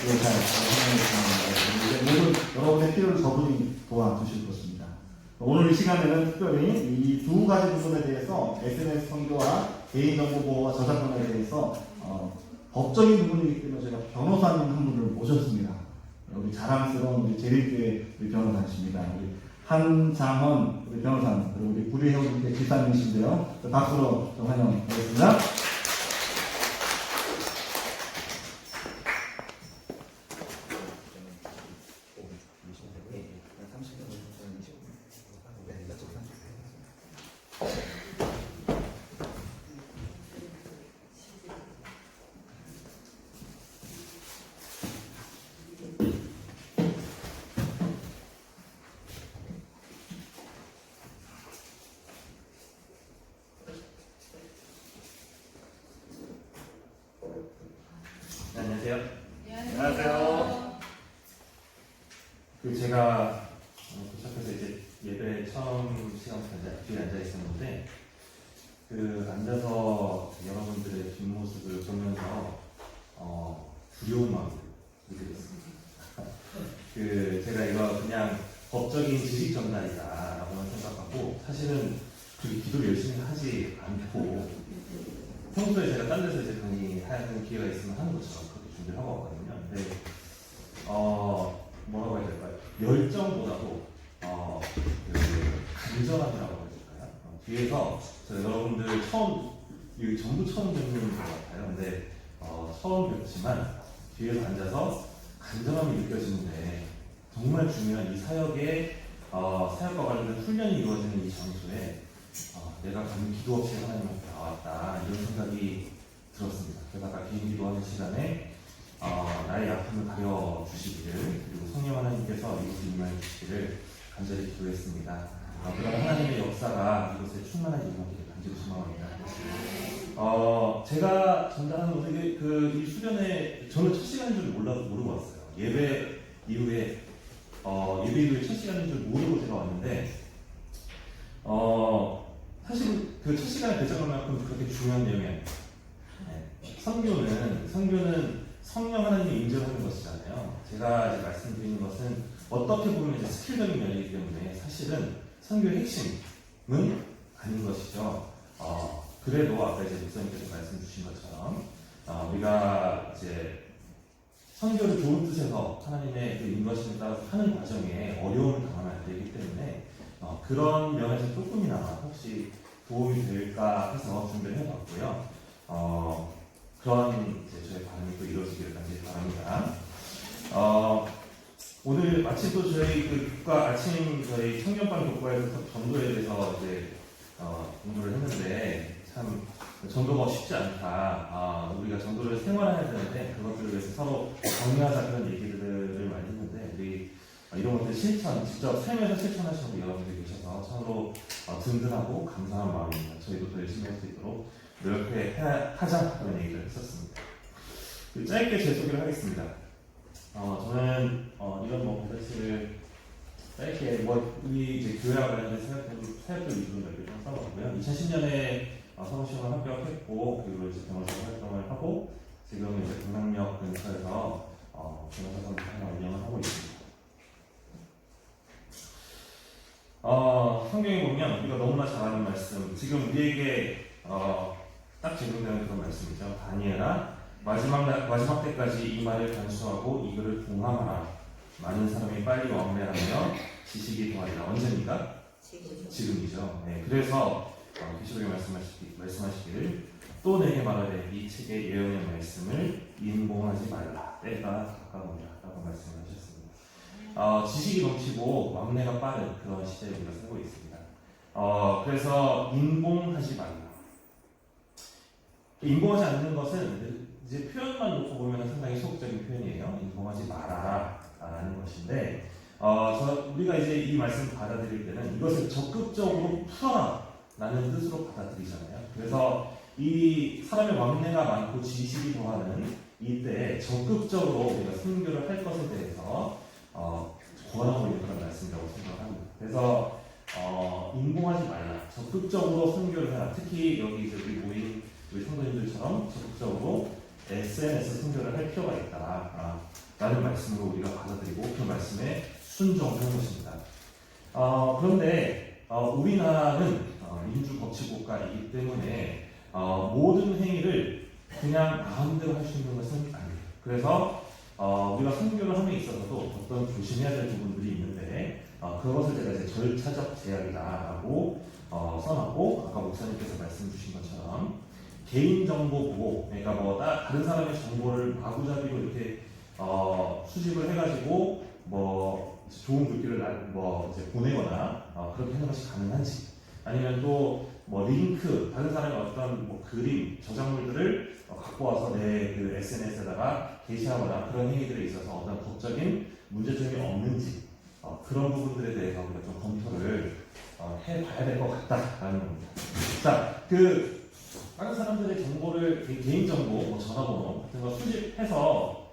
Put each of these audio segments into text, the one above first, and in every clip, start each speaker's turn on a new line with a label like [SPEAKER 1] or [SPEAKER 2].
[SPEAKER 1] 잘 설명해 주시는 모든 여러분의 필요를 저분이 도와주실 것입니다. 오늘 이 시간에는 특별히 이 두 가지 부분에 대해서 SNS 선교와 개인정보 보호와 저작권에 대해서 법적인 부분이기 때문에 저희가 변호사님 한 분을 모셨습니다. 우리 자랑스러운 우리 재림교회 우리 변호사이십니다. 우리 한장헌 우리 변호사님, 그리고 우리 구리해운대 지사님이신데요. 박수로 좀 환영하겠습니다.
[SPEAKER 2] 안녕하세요. 안녕하세요. 제가 도착해서 이제 예배 처음 시간부터 뒤에 앉아 있었는데 앉아서 여러분들의 뒷모습을 보면서 두려운 마음을 느끼게 됐습니다. 제가 이거 그냥 법적인 지식 전달이다라고만 생각하고 사실은 그렇게 기도를 열심히 하지 않고 평소에 제가 딴 데서 이제 강의하는 기회가 있으면 하는 것처럼 그렇게 준비를 하고 왔거든요. 근데 뭐라고 해야 될까요? 열정보다도 간절함이라고 해야 될까요? 뒤에서 여러분들 여기 전부 처음 뵙는 것 같아요. 근데 처음 뵙지만 뒤에서 앉아서 간절함이 느껴지는데 정말 중요한 이 사역에 사역과 관련된 훈련이 이루어지는 이 장소에 내가 감히 기도 없이 하나님 앞에 나왔다 이런 생각이 들었습니다. 게다가 개인 기도하는 시간에 나의 아픔을 가려주시기를, 그리고 성령 하나님께서 이곳에 임하여 주시기를 간절히 기도했습니다. 그러나 하나님의 역사가 이곳에 충만하게 임하기를 간절히 소망합니다. 제가 전달하는 것은 이 수련회 저는 첫 시간인 줄 모르고 왔어요. 예배 이후에 첫 시간인 줄 모르고 제가 왔는데 사실 그 첫 시간에 배정한 만큼 그렇게 중요한 내용이 아니에요. 선교는 성령 하나님의 인정하는 것이잖아요. 제가 이제 말씀드리는 것은 어떻게 보면 이제 스킬적인 면이기 때문에 사실은 선교의 핵심은 아닌 것이죠. 그래도 아까 이제 목사님께서 말씀 주신 것처럼 우리가 이제 선교를 좋은 뜻에서 하나님의 그 인도하심에 따라서 하는 과정에 어려움을 당하면 안 되기 때문에 그런 면에서 조금이나마 혹시 도움이 될까 해서 준비를 해봤고요. 그런 이제 저의 반응이 또 이루어지기를 간절히 바랍니다. 오늘 마침 또 저희 아침 저희 청년반 교과에서 전도에 대해서 이제 공부를 했는데 참 전도가 쉽지 않다. 우리가 전도를 생활해야 되는데 그것들을 위해서 서로 격려하자 그런 얘기들을 많이 했는데 우리 이런 것들 직접 삶에서 실천하시는 분 여러분들이 계셔서 서로 든든하고 감사한 마음입니다. 저희도 더 열심히 할 수 있도록 노력하자 그런 얘기를 했었습니다. 짧게 제 소개를 하겠습니다. 저는 이런 배달시를 짧게 우리 이제 교회와 관련된 사역들 위주로 몇 개 좀 써봤고요. 2010년에 사무실을 합격했고 그리고 이제 변호사 활동을 하고 지금 이제 강남역 근처에서 변호사 사무실 하나 운영을 하고 있습니다. 성경에 보면 우리가 너무나 잘 아는 말씀, 지금 우리에게 딱 적용되는 그런 말씀이죠. 다니엘아, 마지막 때까지 이 말을 간수하고 이거를 봉함하라. 많은 사람이 빨리 왕래하며 지식이 더하리라. 언제입니까? 지금이죠. 네, 그래서 계시록에 말씀하시기를 또 내게 말하되 이 책의 예언의 말씀을 인봉하지 말라. 때가 가까우니라 라고 말씀을 하셨습니다. 지식이 넘치고 왕래가 빠른 그런 시대에 우리가 살고 있습니다. 그래서 인봉하지 말라. 인봉하지 않는 것은 이제 표현만 놓고 보면 상당히 소극적인 표현이에요. 인봉하지 말아라 라는 것인데 우리가 이제 이 말씀을 받아들일 때는 이것을 적극적으로 풀어라 라는 뜻으로 받아들이잖아요. 그래서 이 사람의 왕래가 많고 지식이 더하는 이때에 적극적으로 우리가 선교를 할 것에 대해서 권하고 있는 그런 말씀이라고 생각합니다. 그래서 인봉하지 말라. 적극적으로 선교를 해라. 특히 여기 이제 우리 성도님들처럼 적극적으로 SNS 선교를 할 필요가 있다. 라는 말씀으로 우리가 받아들이고 그 말씀에 순종하는 것입니다. 그런데 우리나라는 민주법치국가이기 때문에 모든 행위를 그냥 마음대로 할 수 있는 것은 아니에요. 그래서 우리가 선교를 함에 있어서도 어떤 조심해야 될 부분들이 있는데 그것을 제가 이제 절차적 제약이다라고 써놨고, 아까 목사님께서 말씀 주신 것처럼 개인정보 보호, 그러니까 뭐 다른 사람의 정보를 마구잡이로 이렇게 수집을 해가지고 뭐 좋은 글귀를 뭐 이제 보내거나 그렇게 하는 것이 가능한지, 아니면 또 뭐 링크, 다른 사람의 어떤 뭐 그림, 저작물들을 갖고 와서 내 그 SNS에다가 게시하거나 그런 행위들에 있어서 어떤 법적인 문제점이 없는지 그런 부분들에 대해서 우리가 좀 검토를 해봐야 될 것 같다라는 겁니다. 자, 다른 사람들의 정보를 개인정보, 뭐 전화번호 같은 거 수집해서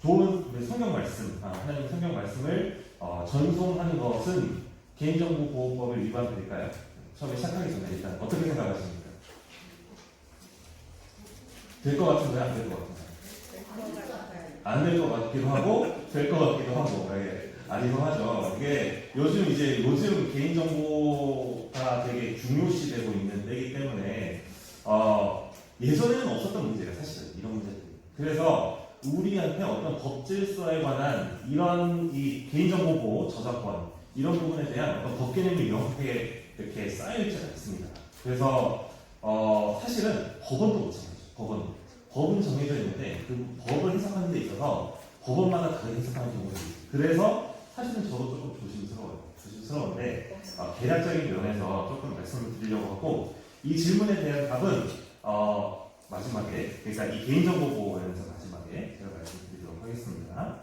[SPEAKER 2] 좋은 성경 말씀, 하나님 성경 말씀을 전송하는 것은 개인정보보호법을 위반될까요? 처음에 시작하기 전에 일단 어떻게 생각하십니까? 될 것 같은가요? 안 될 것 같은가요? 안 될 것 같기도 하고 될 것 같기도 하고 아리송하죠. 이게 요즘 개인정보가 되게 중요시되고 있는 때이기 때문에 예전에는 없었던 문제가 사실은 이런 문제들이. 그래서 우리한테 어떤 법 질서에 관한 이런 이 개인정보 보호, 저작권 이런 부분에 대한 어떤 법 개념이 명확하게 이렇게 쌓여있지 않습니다. 그래서 사실은 법원도 마찬가지죠. 법은 정해져 있는데 그 법을 해석하는 데 있어서 법원마다 다르게 해석하는 경우도 있어요. 그래서 사실은 저도 조금 조심스러운데 계략적인 면에서 조금 말씀을 드리려고 하고, 이 질문에 대한 답은 마지막에, 그러니까 이 개인정보 보호에 대해서 마지막에 제가 말씀드리도록 하겠습니다.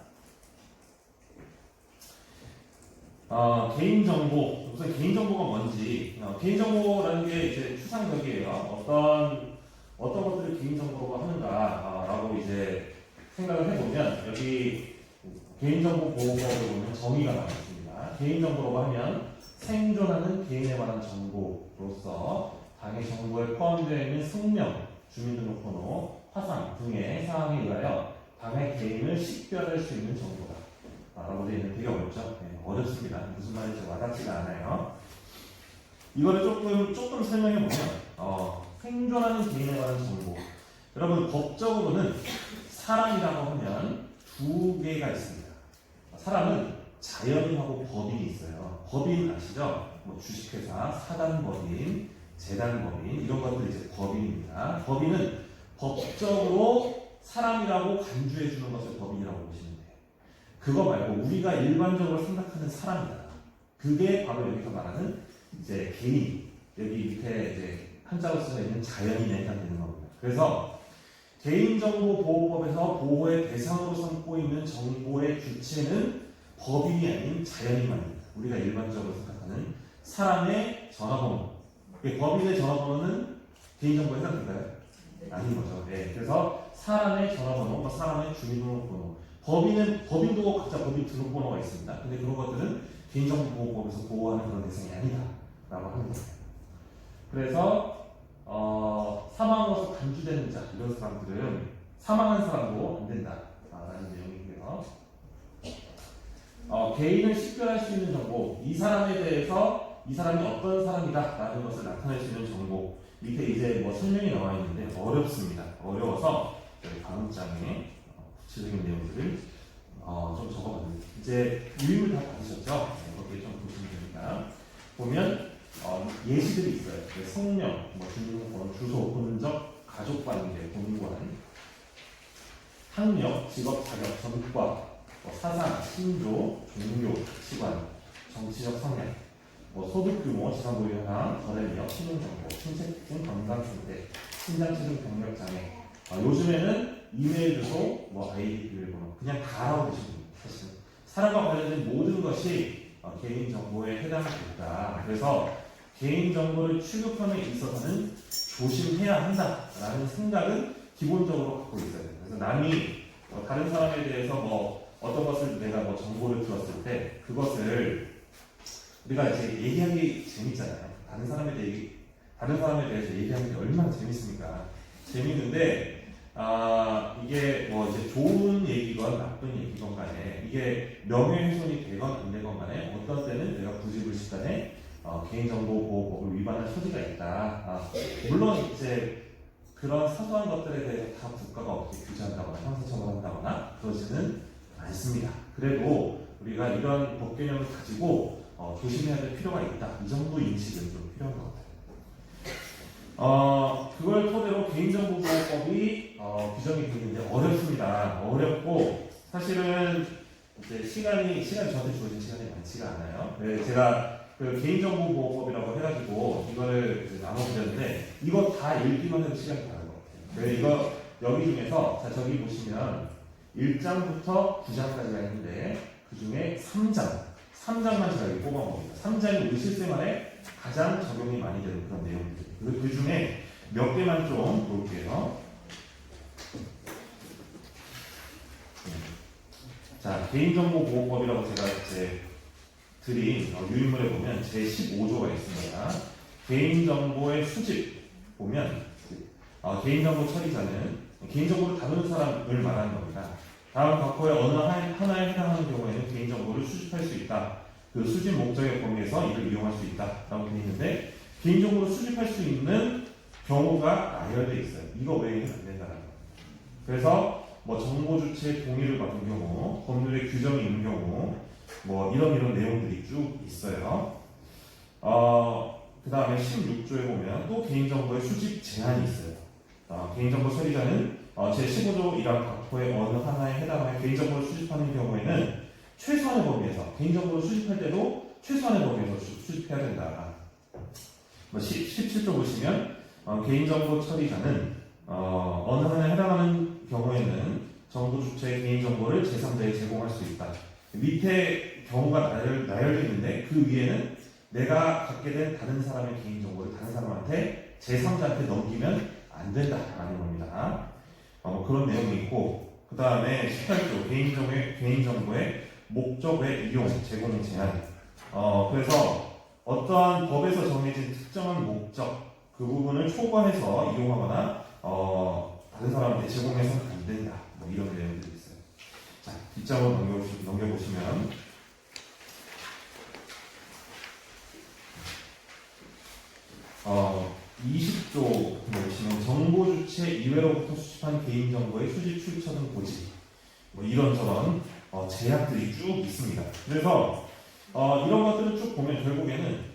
[SPEAKER 2] 개인정보, 우선 개인정보가 뭔지, 개인정보라는 게 이제 추상적이에요. 어떤 것들을 개인정보라고 하는가라고 이제 생각을 해보면, 여기 개인정보 보호법을 보면 정의가 나와 있습니다. 개인정보라고 하면 생존하는 개인에 관한 정보로서 당의 정보에 포함되어 있는 성명, 주민등록번호, 화상 등의 사항에 의하여 당의 개인을 식별할 수 있는 정보다 라고 되어 있는, 되게 어렵죠? 네, 어렵습니다. 무슨 말인지 와닿지가 않아요. 이거를 조금 설명해 보면, 생존하는 개인에 관한 정보. 여러분, 법적으로는 사람이라고 하면 두 개가 있습니다. 사람은 자연인하고 법인이 있어요. 법인 아시죠? 뭐 주식회사, 사단법인, 재단법인, 이런 것들이 이제 법인입니다. 법인은 법적으로 사람이라고 간주해 주는 것을 법인이라고 보시면 돼요. 그거 말고 우리가 일반적으로 생각하는 사람이다. 그게 바로 여기서 말하는 이제 개인, 여기 밑에 이제 한자로 쓰여 있는 자연인에 해당되는 겁니다. 그래서 개인정보보호법에서 보호의 대상으로 삼고 있는 정보의 주체는 법인이 아닌 자연인만입니다. 우리가 일반적으로 생각하는 사람의 전화번호. 법인의 전화번호는 개인정보에 해당될까요? 아닌 거죠. 네. 그래서 사람의 전화번호, 사람의 주민등록번호. 법인도 각자 법인 등록번호가 있습니다. 근데 그런 것들은 개인정보보호법에서 보호하는 그런 대상이 아니다 라고 하는 거예요. 그래서 사망으로서 간주되는 자, 이런 사람들은 사망한 사람도 안 된다 라는 내용이고요. 개인을 식별할 수 있는 정보, 이 사람에 대해서 이 사람이 어떤 사람이다 라는 것을 나타낼 수 있는 정보, 밑에 이제 뭐 설명이 나와 있는데 어렵습니다. 어려워서 저희 다음 장에 구체적인 내용들을 좀 적어봤는데, 이제 유인물 다 받으셨죠? 네, 거기에 좀 보시면 됩니다. 보면 예시들이 있어요. 성명, 주민등록번호, 주소, 본적, 가족관계, 본관, 학력, 직업, 자격, 전과, 사상, 신조, 종교, 가치관, 정치적 성향, 소득 규모, 지상 보유 현황, 거래력, 신용정보, 신체 특징, 건강 상태, 신장 체중 병력 장애. 요즘에는 이메일 주소, 아이디 비밀번호 그냥 다라고 보시면 됩니다. 사실 사람과 관련된 모든 것이 개인 정보에 해당됩니다. 그래서 개인 정보를 취급함에 있어서는 조심해야 한다라는 생각은 기본적으로 갖고 있어야 돼요. 그래서 남이 다른 사람에 대해서 어떤 것을 내가 정보를 들었을 때 그것을 우리가 이제 얘기하기 재밌잖아요. 다른 사람에 대해서 얘기하는 게 얼마나 재밌습니까? 재밌는데 이게 뭐 이제 좋은 얘기건 나쁜 얘기건 간에 이게 명예훼손이 되건 안 되건 간에 어떤 때는 내가 부지불식간에 개인정보보호법을 위반할 소지가 있다. 물론 이제 그런 사소한 것들에 대해서 다 국가가 어떻게 규제한다거나 형사처벌한다거나 그러지는 않습니다. 그래도 우리가 이런 법 개념을 가지고 조심해야 될 필요가 있다. 이 정도 인식은 좀 필요한 것 같아요. 그걸 토대로 개인정보보호법이 규정이 되는데 어렵습니다. 어렵고 사실은 이제 시간이 저한테 주어진 시간이 많지가 않아요. 네, 제가 그 개인정보보호법이라고 해가지고 이거를 나눠드렸는데 이거 다 읽기만 해도 시간이 다른 것 같아요. 네, 이거 여기 중에서 자 저기 보시면 1장부터 9장까지가 있는데 그 중에 3장만 제가 여기 뽑아먹습니다. 3장이 우리 실생활에 가장 적용이 많이 되는 그런 내용들. 그 중에 몇 개만 좀 볼게요. 자, 개인정보보호법이라고 제가 이제 드린 유인물에 보면 제15조가 있습니다. 개인정보의 수집 보면 개인정보 처리자는 개인정보를 다루는 사람을 말하는 겁니다. 다음 각호의 어느 하나에 해당하는 경우에는 개인정보를 수집할 수 있다. 그 수집 목적의 범위에서 이를 이용할 수 있다. 라고 되어 있는데 개인정보를 수집할 수 있는 경우가 나열되어 있어요. 이거 외에는 안 된다는 거예요. 그래서 뭐 정보 주체의 동의를 받은 경우, 법률의 규정이 있는 경우, 뭐 이런 내용들이 쭉 있어요. 그 다음에 16조에 보면 또 개인정보의 수집 제한이 있어요. 개인정보 처리자는 제15조 1항 각호의 어느 하나에 해당하여 개인정보를 수집하는 경우에는 최소한의 범위에서 개인정보를 수집할 때도 최소한의 범위에서 수집해야 된다. 17조 보시면 개인정보 처리자는 어느 하나에 해당하는 경우에는 정보 주체의 개인정보를 제3자에 제공할 수 있다. 밑에 경우가 나열되어 있는데 그 위에는 내가 갖게 된 다른 사람의 개인정보를 다른 사람한테 제3자한테 넘기면 안 된다라는 겁니다. 그런 내용이 있고 그 다음에 18조 개인정보의 목적 외 이용, 제공 제한. 그래서 어떠한 법에서 정해진 특정한 목적 그 부분을 초과해서 이용하거나 다른 사람한테 제공해서는 안 된다. 뭐 이런 내용들이 있어요. 자, 뒷장으로 넘겨보시면 20조 보시면 정보 주체 이외로부터 수집한 개인정보의 수집, 출처 등 고지 뭐 이런저런 제약들이 쭉 있습니다. 그래서 이런 것들을 쭉 보면 결국에는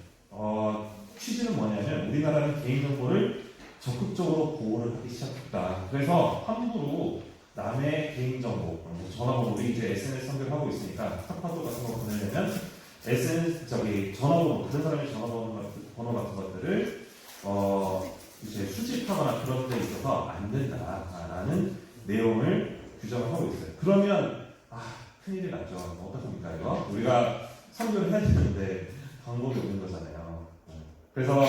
[SPEAKER 2] 취지는 뭐냐면 우리나라는 개인정보를 적극적으로 보호를 하기 시작했다. 그래서 함부로 남의 개인정보, 전화번호, 우리 이제 SNS 선별하고 있으니까 스타파도 같은 거 보내려면 SNS 전화번호, 다른 사람의 전화번호 같은 것들을 이제 수집하거나 그런 데 있어서 안 된다라는 내용을 규정을 하고 있어요. 그러면 큰일이 났죠. 어떡합니까 이거? 우리가 선별을 해야 되는데 방법이 없는 거잖아요. 그래서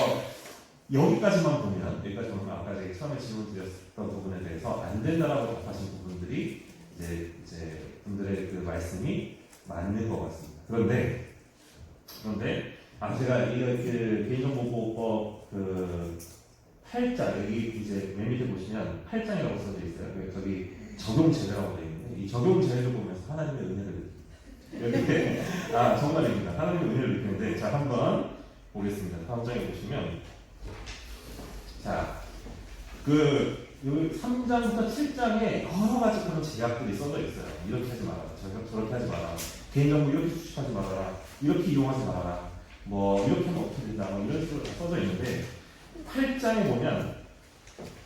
[SPEAKER 2] 여기까지만 보면 아까 제가 처음에 질문 드렸던 부분에 대해서 안 된다라고 답하신 부분들이 이제 분들의 그 말씀이 맞는 것 같습니다. 그런데 제가 그 개인정보보호법 그 8장 여기 이제 맨 밑에 보시면 8장이라고 써져 있어요. 저기 적용 제외라고 되어 있는데 이 적용 제외를 보면서 하나님의 은혜를 여기 정말입니다. 하나님의 은혜를 느끼는데 자 한번 보겠습니다. 다음 장에 보시면 여기 3장부터 7장에 여러 가지 그런 제약들이 써져 있어요. 이렇게 하지 말아라. 저렇게 하지 마라. 개인정보 이렇게 수집하지 말아라. 이렇게 이용하지 말아라. 뭐 이렇게 하면 어떻게 된다. 뭐 이런 식으로 써져 있는데 8장에 보면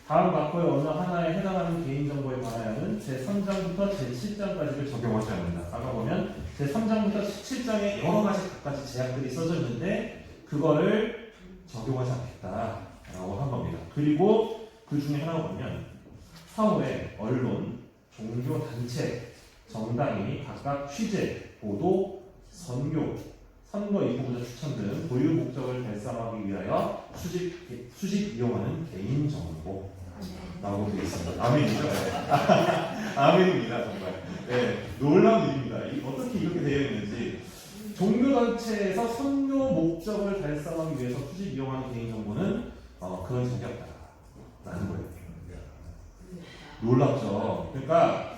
[SPEAKER 2] 다음 각호의 어느 하나에 해당하는 개인정보에 관하여는 제3장부터 제7장까지를 적용하지 않는다. 아까 보면 제3장부터 17장에 여러 가지 각가지 제약들이 써져 있는데 그거를 적용하지 않겠다라고 한 겁니다. 그리고 그 중에 하나가 보면 사후에 언론, 종교 단체, 정당이 각각 취재, 보도, 선교, 선거 입후보자 추천 등 고유 목적을 달성하기 위하여 수집 이용하는 개인 정보라고 되어 있습니다. 아멘이죠? 아멘입니다, 정말. 네, 놀라운 일입니다. 어떻게 이렇게 되어 있는지. 종교단체에서 선교 목적을 달성하기 위해서 수집 이용하는 개인 정보는 그런 적이 없다라는 거예요. 놀랍죠. 그러니까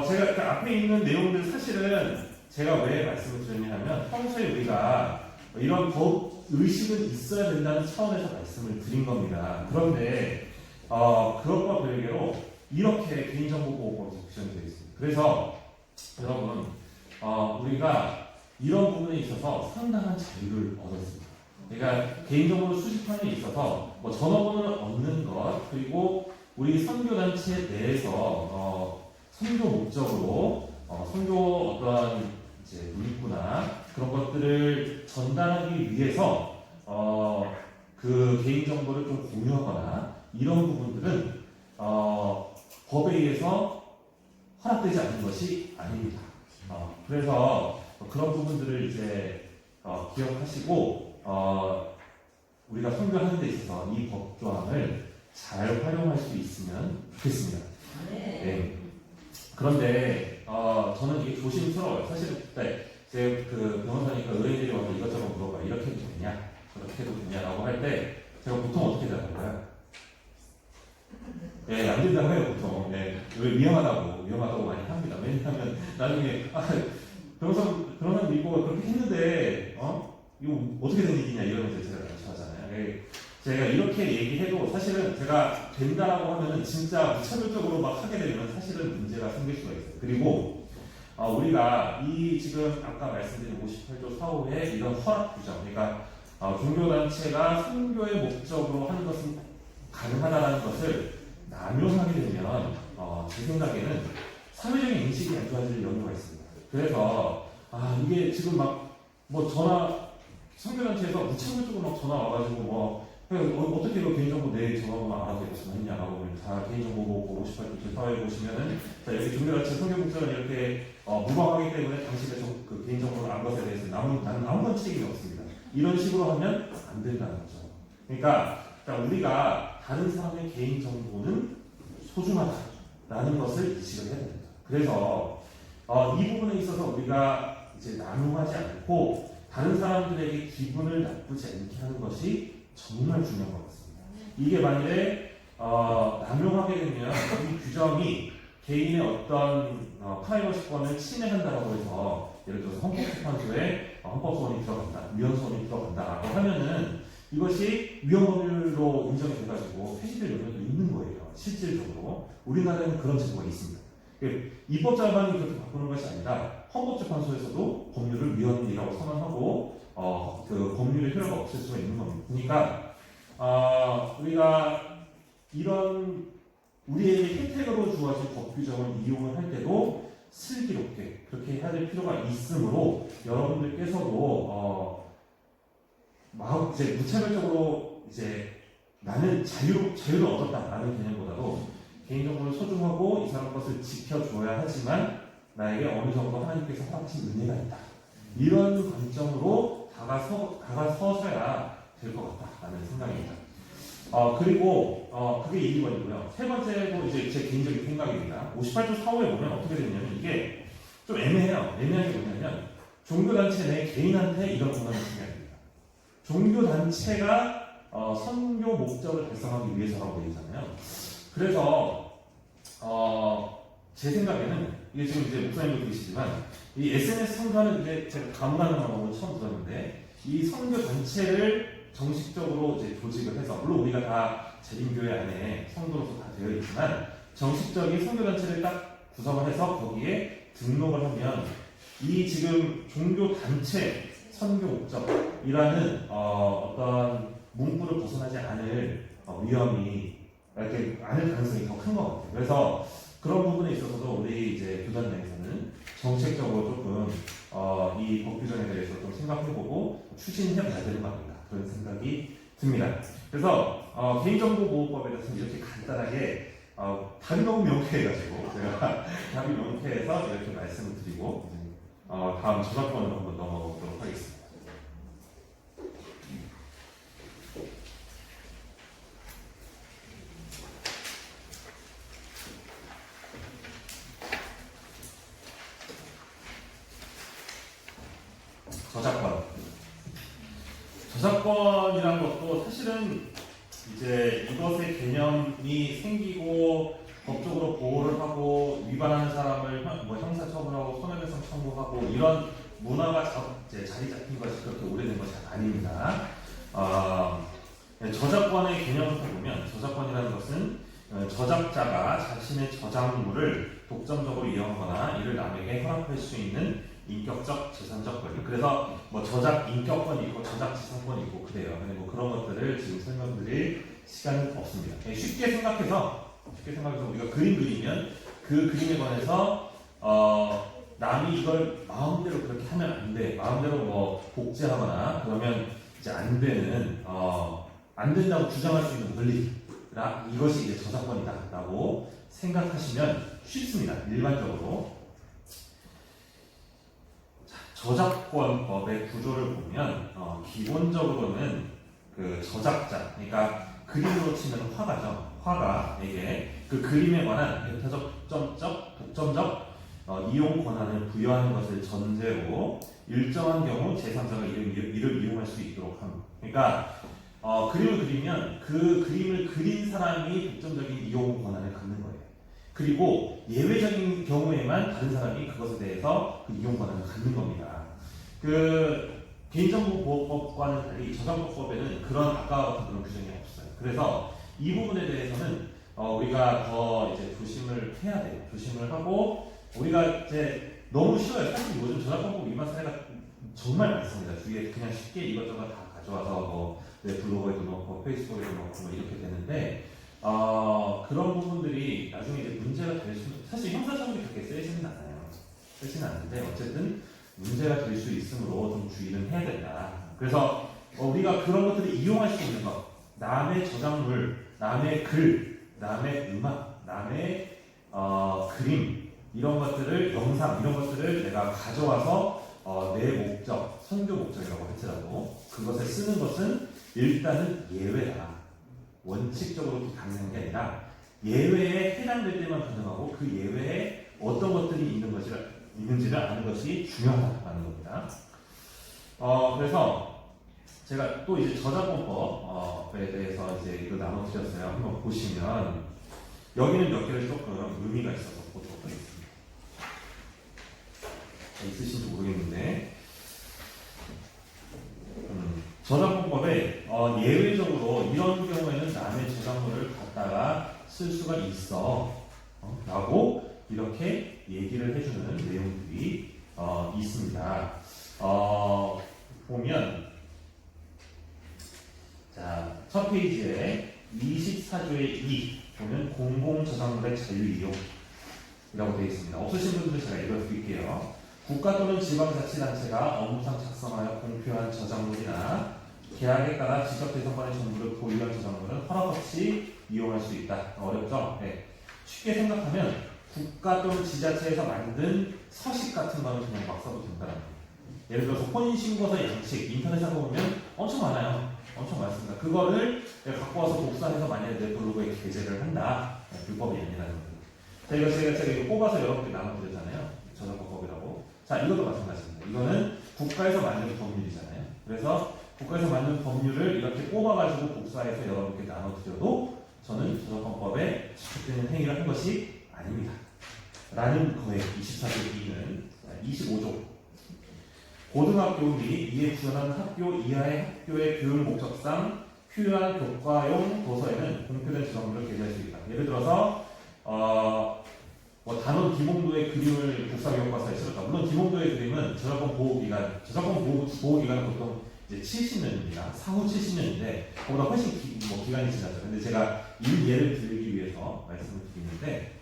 [SPEAKER 2] 제가 그 앞에 있는 내용들 사실은 제가 왜 말씀을 드렸냐면 평소에 우리가 이런 법 의식은 있어야 된다는 차원에서 말씀을 드린 겁니다. 그런데 그것과 별개로 이렇게 개인정보보호법이 구성되어 있습니다. 그래서 여러분 우리가 이런 부분에 있어서 상당한 자유를 얻었습니다. 그러니까 개인정보를 수집함에 있어서 뭐 전화번호를 얻는 것 그리고 우리 선교단체 내에서 선교 목적으로 선교 어떠한 이제 문구나 그런 것들을 전달하기 위해서 그 개인정보를 좀 공유하거나 이런 부분들은 법에 의해서 허락되지 않는 것이 아닙니다. 그래서 그런 부분들을 이제 기억하시고 우리가 선교하는 데 있어서 이 법 조항을 잘 활용할 수 있으면 좋겠습니다. 네. 그런데 저는 이게 조심스러워요. 사실은 그때 제 그 변호사니까 의뢰인들이 와서 이것저것 물어봐. 이렇게 해도 되냐? 저렇게 해도 되냐라고 할 때 제가 보통 어떻게 대답할까요? 예, 안 된다고 해요, 보통. 예, 위험하다고 많이 합니다. 왜냐하면 나중에 변호사 이거 그렇게 했는데 이거 어떻게 된 일이냐 이러면서 제가 하잖아요. 예, 제가 이렇게 얘기해도 사실은 제가 된다라고 하면은 진짜 무차별적으로 막 하게 되면 사실은 문제가 생길 수가 있어요. 그리고 우리가 이 지금 아까 말씀드린 58조 4호의 이런 허락 규정, 그러니까 종교단체가 선교의 목적으로 하는 것은 가능하다는 것을 남용하게 되면 제 생각에는 사회적인 인식이 안 좋아질 염려가 있습니다. 그래서 이게 지금 막 뭐 선교단체에서 무차별적으로 막 전화 와가지고 어떻게 이거 개인정보 내 전화번호 알아서 이렇게 전화했냐라고 다 개인정보 보고 58조 4호에 보시면은 자 여기 종교단체 선교국장은 이렇게 무방하기 때문에 당신의 그 개인정보를 안 것에 대해서 나는 아무런 책임이 없습니다. 이런 식으로 하면 안 된다는 거죠. 그러니까 우리가 다른 사람의 개인정보는 소중하다라는 것을 인식을 해야 됩니다. 그래서 이 부분에 있어서 우리가 이제 남용하지 않고 다른 사람들에게 기분을 나쁘지 않게 하는 것이 정말 중요한 것 같습니다. 이게 만약에 남용하게 되면 이 규정이 개인의 어떤 프라이버시권을 침해한다고 해서 예를 들어서 헌법재판소에 헌법소원이 들어간다, 위헌소원이 들어간다라고 하면은 이것이 위헌법률로 인정이 돼가지고 폐지될 여력도 있는 거예요. 실질적으로 우리나라에는 그런 제도가 있습니다. 입법자만이 그렇게 바꾸는 것이 아니라 헌법재판소에서도 법률을 위헌이라고 선언하고 그 법률의 효력가 없을 수가 있는 겁니다. 그러니까 우리가 이런 우리에게 혜택으로 주어진 법 규정을 이용을 할 때도 슬기롭게 그렇게 해야 될 필요가 있으므로 여러분들께서도 이제 무차별적으로 이제 나는 자유를 얻었다라는 개념보다도 개인정보를 소중하고 이 사람 것을 지켜줘야 하지만 나에게 어느 정도 하나님께서 허락하신 은혜가 있다. 이런 관점으로 다가서셔야 될 것 같다라는 생각입니다. 그리고 그게 2번이고요. 세 번째도 이제 제 개인적인 생각입니다. 58조 4호에 보면 어떻게 되냐면 이게 좀 애매해요. 애매한 게 뭐냐면 종교단체 내 개인한테 이런 권한을 주게 됩니다. 종교단체가 선교 목적을 달성하기 위해서라고 되어 있잖아요. 그래서 제 생각에는 이게 지금 이제 목사님도 계시지만 이 SNS 선교하는 이제 제가 감가는 방법을 처음 들었는데 이 선교 단체를 정식적으로 이제 조직을 해서 물론 우리가 다 재림교회 안에 성도로서 다 되어 있지만 정식적인 선교 단체를 딱 구성을 해서 거기에 등록을 하면 이 지금 종교 단체 선교 목적이라는 어떤 문구를 벗어나지 않을 위험이 이렇게 않을 가능성이 더 큰 것 같아요. 그래서 그런 부분에 있어서도 우리 이제 교단 내에서는 정책적으로 조금 이 법 규정에 대해서 좀 생각해보고 추진해봐야 되는 거 아닌가 그런 생각이 듭니다. 그래서 개인정보보호법에 대해서 이렇게 간단하게 답이 너무 명쾌해가지고 제가 답이 명쾌해서 이렇게 말씀을 드리고 다음 저작권으로 한번 넘어가도록 하겠습니다. 저작권이란 것도 사실은 이제 이것의 개념이 생기고 법적으로 보호를 하고 위반하는 사람을 뭐 형사처벌하고 손해배상 청구하고 이런 문화가 자리 잡힌 것이 그렇게 오래된 것이 아닙니다. 저작권의 개념을 보면 저작권이라는 것은 저작자가 자신의 저작물을 독점적으로 이용하거나 이를 남에게 허락할 수 있는 인격적 재산적 권리. 그래서 뭐 저작 인격권이 있고 저작 지상권이 있고 그래요. 근데 뭐 그런 것들을 지금 설명드릴 시간은 없습니다. 쉽게 생각해서 우리가 그림 그리면 그 그림에 관해서 남이 이걸 마음대로 그렇게 하면 안 돼. 마음대로 뭐 복제하거나 그러면 이제 안 되는 안 된다고 주장할 수 있는 권리라 이것이 이제 저작권이다라고 생각하시면 쉽습니다. 일반적으로. 저작권법의 구조를 보면 기본적으로는 그 저작자, 그러니까 그림으로 치면 화가죠. 화가에게 그 그림에 관한 배타적, 독점적 이용 권한을 부여하는 것을 전제로 일정한 경우 제3자가 이를 이용할 수 있도록 합니다. 그러니까 그림을 그리면 그 그림을 그린 사람이 독점적인 이용 권한을 갖는 거예요. 그리고 예외적인 경우에만 다른 사람이 그것에 대해서 그 이용 권한을 갖는 겁니다. 그 개인정보보호법과는 달리 저작권법에는 그런 아까와 같은 그런 규정이 없어요. 그래서 이 부분에 대해서는 우리가 더 이제 조심을 해야 돼요. 조심을 하고 우리가 이제 너무 쉬워요. 사실 요즘 저작권법 위반 사례가 정말 많습니다. 주위에 그냥 쉽게 이것저것 다 가져와서 뭐 블로그에도 넣고 페이스북에도 넣고 뭐 이렇게 되는데 그런 부분들이 나중에 이제 문제가 될 수, 사실 형사처벌이 그렇게 세지는 않아요. 세지는 않는데 어쨌든 문제가 될 수 있으므로 좀 주의는 해야 된다. 그래서 우리가 그런 것들을 이용할 수 있는 것, 남의 저작물, 남의 글, 남의 음악, 남의 그림 이런 것들을 영상 이런 것들을 내가 가져와서 내 목적, 선교 목적이라고 할지라도 그것을 쓰는 것은 일단은 예외다. 원칙적으로 가능한 게 아니라 예외에 해당될 때만 가능하고 그 예외에 어떤 것들이 있는지를 아는 것이 중요하다는 겁니다. 그래서 제가 또 이제 저작권법에 대해서 이제 이거 나눠드렸어요. 한번 보시면 여기는 몇 개를 조금 의미가 있어서 보도록 하겠습니다. 있으신지 모르겠는데 저작권법에 예외적으로 이런 경우에는 남의 저작물을 갖다가 쓸 수가 있어 라고 이렇게 얘기를 해주는 내용들이 있습니다. 보면 자, 첫 페이지에 24조의 2 보면 공공저작물의 자유이용이라고 되어 있습니다. 없으신 분들은 제가 읽어드릴게요. 국가 또는 지방자치단체가 업무상 작성하여 공표한 저작물이나 계약에 따라 지적대상권의 정보를 보유한 저작물은 허락 없이 이용할 수 있다. 어렵죠? 네. 쉽게 생각하면 국가 또는 지자체에서 만든 서식 같은 거는 그냥 막 써도 된다는 거예요. 예를 들어서 혼인신고서 양식 인터넷에 보면 엄청 많아요. 엄청 많습니다. 그거를 내가 갖고 와서 복사해서 만약에 내 블로그에 게재를 한다. 불법이 아니라는 거예요. 제가 이거 뽑아서 여러분께 나눠드렸잖아요. 저작권법이라고. 자, 이것도 마찬가지입니다. 이거는 국가에서 만든 법률이잖아요. 그래서 국가에서 만든 법률을 이렇게 뽑아가지고 복사해서 여러분께 나눠드려도 저는 저작권법에 지적되는 행위를 한 것이 아닙니다. 라는 거에 24조 2는 25조 고등학교 및 이에 구현한 학교 이하의 학교의 교육 목적상 필요한 교과용 도서에는 공표된 저작물을 게재할 수 있다. 예를 들어서 뭐 단원 김홍도의 그림을 국사교육과서에 실었다. 물론 김홍도의 그림은 저작권 보호기간은 보통 이제 70년입니다. 사후 70년인데 그보다 훨씬 기간이 지났죠. 근데 제가 이 예를 들기 위해서 말씀을 드리는데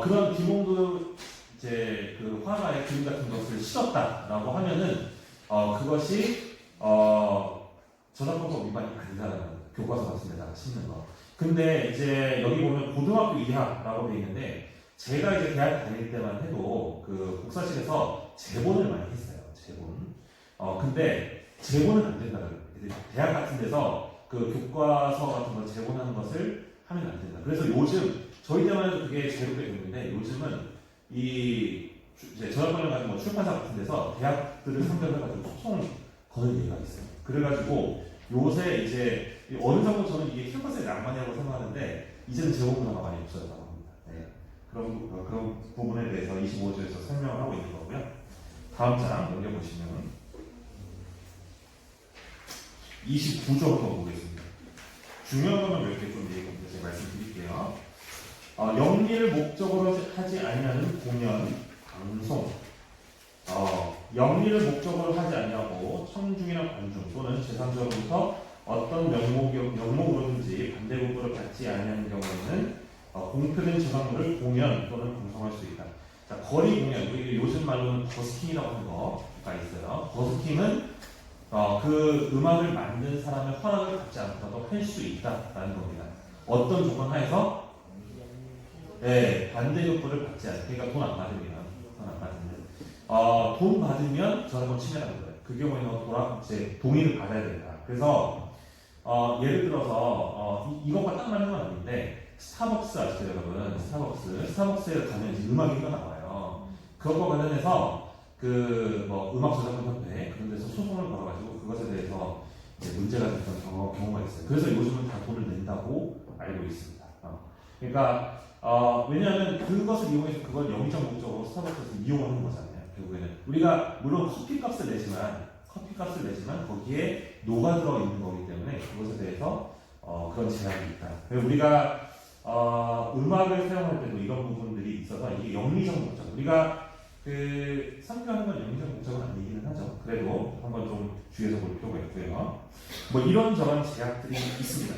[SPEAKER 2] 그런 김홍도 이제 그 화가의 그림 같은 것을 실었다라고 하면은 그것이 저작권법 위반이 아니다라는 거예요. 교과서 같은 데다가 싣는 거. 근데 이제 여기 보면 고등학교 이하라고 되어 있는데 제가 이제 대학 다닐 때만 해도 그 국사실에서 제본을 많이 했어요. 제본. 근데 제본은 안 된다는 거예요. 대학 같은 데서 그 교과서 같은 걸 제본하는 것을 하면 안 된다. 그래서 요즘 저희 때만 해도 그게 제로가 됐는데 요즘은 이제 저작권을 가지고 뭐 출판사 같은 데서 대학들을 상대로 해가지고 소송 거는 예가 있어요. 그래가지고 요새 이제 어느 정도 저는 이게 캠퍼스의 낭만이라고 생각하는데 이제는 제본 문화가 많이 없어졌다고 합니다. 그런 부분에 대해서 25조에서 설명을 하고 있는 거고요. 다음 장 넘겨보시면 29조 한번 보겠습니다. 중요한 거는 몇 개 좀 말씀드릴게요. 영리를 목적으로 하지 아니하는 공연, 방송, 영리를 목적으로 하지 아니하고 청중이나 관중 또는 제3자로부터 어떤 명목으로든지 반대급부를 받지 아니하는 경우에는 공표된 저작물을 공연 또는 방송할 수 있다. 자, 거리 공연, 우리 요즘 말로는 버스킹이라고 하는 거가 있어요. 버스킹은 그 음악을 만든 사람의 허락을 받지 않고도 할 수 있다라는 겁니다. 어떤 조건 하에서? 네, 반대급부를 받지 않고, 그러니까 돈 안 받으면, 돈 받으면 저작권 침해라는 거예요. 그 경우에는 이제 동의를 받아야 된다. 그래서 예를 들어서 이것과 딱 맞는 건 아닌데 스타벅스 아시죠 여러분? 스타벅스에 가면 이제 음악이 흘러나와요. 그것과 관련해서 그 뭐 음악 저작권 협회 그런 데서 소송을 걸어가지고 그것에 대해서 이제 문제가 됐던 경우가 있어요. 그래서 요즘은 다 돈을 낸다고 알고 있습니다. 그러니까 왜냐하면 그것을 이용해서 그걸 영위적 목적으로 스타벅스에서 이용하는 거잖아요. 결국에는 우리가 물론 커피값을 내지만 거기에 녹아들어 있는 거기 때문에 그것에 대해서 그런 제약이 있다. 그리고 우리가 음악을 사용할 때도 이런 부분들이 있어서 이게 영리적 목적. 우리가 그 상표하는 건 영리적 목적은 아니기는 하죠. 그래도 한번 좀 주의해서 볼 필요가 있고요. 뭐 이런저런 제약들이 있습니다.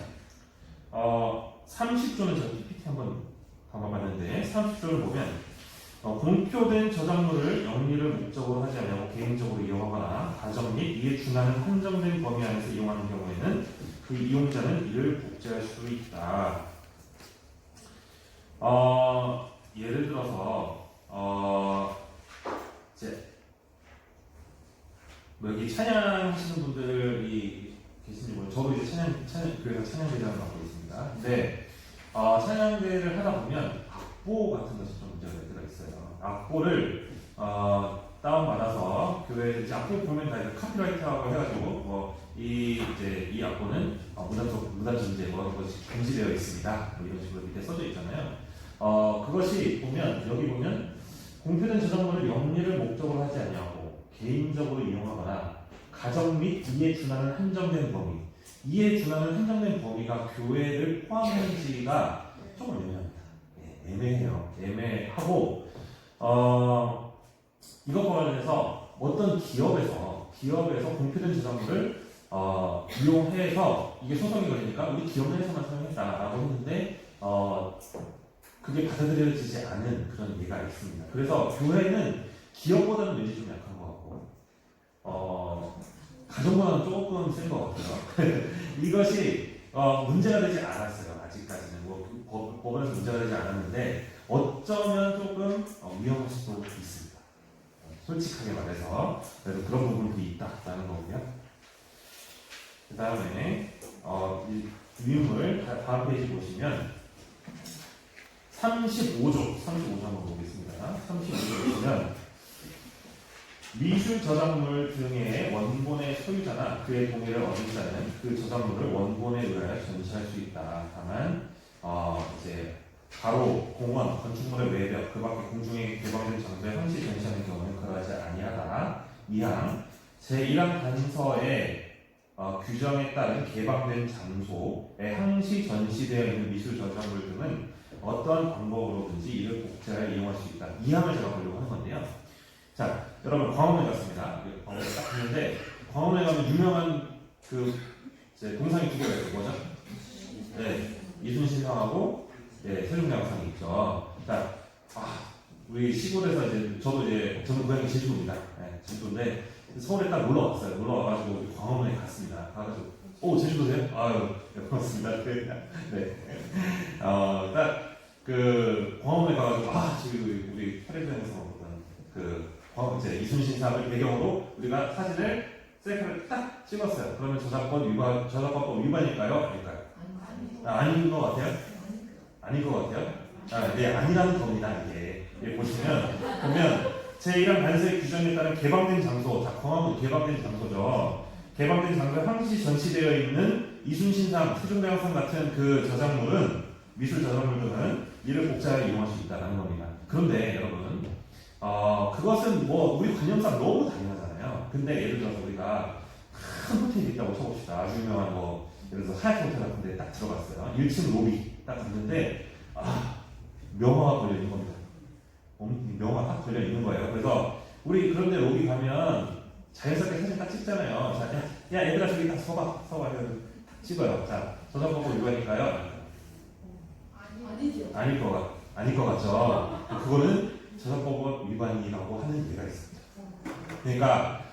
[SPEAKER 2] 30조는 저 PPT 한번 봐봤는데 30조를 보면 공표된 저작물을 영리를 목적으로 하지 않냐고 개인적으로 이용하거나 가정 및 이에 준하는 한정된 범위 안에서 이용하는 경우에는 그 이용자는 이를 복제할 수 있다. 예를 들어서 이제 뭐 여기 찬양하시는 분들이 계신지 모르겠어요. 저도 이제 그래서 찬양대장을 맡고 있습니다. 근데 찬양대를 하다 보면 악보 같은 것이 좀 문제가 될 때가 있어요. 악보를 다운받아서 교회에 이제 악보 보면 다 카피라이트하고 해가지고 이 악보는 무단전제 것이 금지되어 있습니다. 뭐 이런 식으로 밑에 써져 있잖아요. 그것이 여기 보면 공표된 저작물을 영리를 목적으로 하지 아니하고 개인적으로 이용하거나 가정 및 이에 준하는 한정된 범위. 이에 준하는 한정된 범위가 교회를 포함하는지가 조금 애매합니다. 애매해요. 애매하고 이것과 관련해서 어떤 기업에서 공표된 저작물을 이용해서 이게 소송이 걸리니까 우리 기업 내에서만 사용했다라고 했는데 그게 받아들여지지 않은 그런 예가 있습니다. 그래서 교회는 기업보다는 왠지 좀 약한 것 같고 가정보다는 조금 센 것 같아요. 이것이 문제가 되지 않았어요. 아직까지는 법원에서 문제가 되지 않았는데 어쩌면 조금 위험할 수도 있습니다. 솔직하게 말해서 그래서 그런 부분들이 있다라는 거고요. 그 다음에 위임을 다음 페이지 보시면 35조 한번 보겠습니다. 35조 보시면 미술 저작물 등의 원본의 소유자나 그의 동의를 얻은 자는 그 저작물을 원본에 의하여 전시할 수 있다. 다만 이제 가로, 공원, 건축물의 외벽, 그 밖에 공중에 개방된 장소에 항시 전시하는 경우는 그러하지 아니하다. 2항 제1항 단서에 규정에 따른 개방된 장소에 항시 전시되어 있는 미술 저작물 등은 어떠한 방법으로든지 이를 복제하여 이용할 수 있다. 2항을 제가 보려고 하는 건데요. 자, 여러분 광화문에 갔습니다. 광화문에 딱 갔는데 광화문에 가면 유명한 이제 동상이 두 개가 있어요. 뭐죠? 네, 이순신상하고 세종대왕상이 있죠. 자, 우리 시골에서 저는 고향이 제주도입니다. 제주도인데 서울에 딱 놀러 왔어요. 놀러 와가지고 광화문에 갔습니다. 가가지고 제주도세요? 아유, 고맙습니다. 네, 딱 광화문에 가가지고 지금 우리 팔회전에서 보던 이제 이순신상을 배경으로 우리가 사진을 셀카를 딱 찍었어요. 그러면 저작권법 위반일까요? 아닐까요? 아닌 것 같아요? 아닌 것 같아요? 네, 아니라는 겁니다. 이게 보시면 제1항 단서의 규정에 따른 개방된 장소, 광화문 개방된 장소죠. 개방된 장소에 항시 전시되어 있는 이순신상, 세종대왕상 같은 그 저작물은 미술 저작물들은 이를 복잡하게 이용할 수 있다는 겁니다. 그런데 여러분, 그것은 뭐 우리 관념상 너무 당연하잖아요. 근데 예를 들어서 우리가 큰 호텔이 있다고 쳐봅시다. 아주 유명한 뭐 예를 들어서 하얏트 호텔 같은 데 딱 들어갔어요. 1층 로비 딱 갔는데 명화가 걸려 있는 겁니다. 명화가 딱 걸려 있는 거예요. 그래서 우리 그런데 로비 가면 자연스럽게 사진 딱 찍잖아요. 자, 야 얘들아 저기 딱 서봐. 딱 찍어요. 자, 저작권법 위반일까요?
[SPEAKER 3] 아니죠.
[SPEAKER 2] 아닐 것 같죠. 그거는 저작권법 위반이라고 하는 예가 있습니다. 그러니까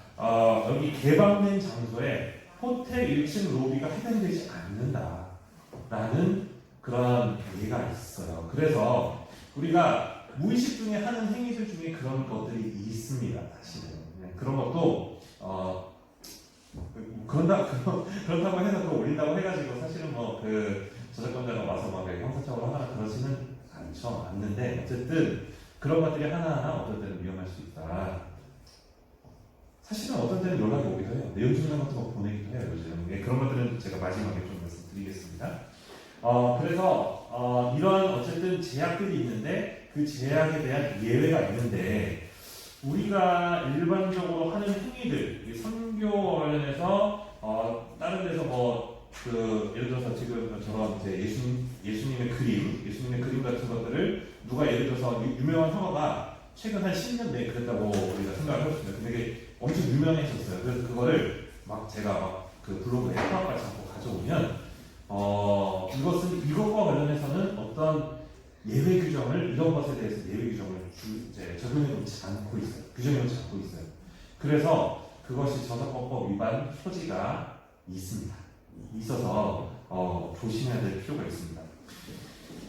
[SPEAKER 2] 여기 개방된 장소에 호텔 1층 로비가 해당되지 않는다라는 그런 예가 있어요. 그래서 우리가 무의식 중에 하는 행위들 중에 그런 것들이 있습니다. 사실은 그런 것도 그렇다고 해서 그거 올린다고 해가지고 사실은 뭐 그 저작권자가 와서 막 형사처벌 하거나 그러지는 않는데 어쨌든 그런 것들이 하나하나 어떤 때는 위험할 수 있다. 사실은 어떤 때는 연락이 오기도 해요. 내용 증명 같은 거 보내기도 해요. 요즘 그런 것들은 제가 마지막에 좀 말씀드리겠습니다. 그래서 이런 어쨌든 제약들이 있는데 그 제약에 대한 예외가 있는데 우리가 일반적으로 하는 행위들, 선교 관련해서 다른 데서 뭐 예를 들어서 지금 저런 이제 예수님의 그림 같은 것들을 누가 예를 들어서 유명한 화가가 최근 한 10년 내에 그랬다고 우리가 생각을 해봤습니다. 근데 그게 엄청 유명해졌어요. 그래서 그거를 제가 그 블로그에 화가까지 잡고 가져오면 이것과 관련해서는 어떤 예외 규정을 이런 것에 대해서 예외 규정을 이제 적용해 놓지 않고 있어요. 규정해 놓지 않고 있어요. 그래서 그것이 저작권법 위반 소지가 있어서 조심해야 될 필요가 있습니다.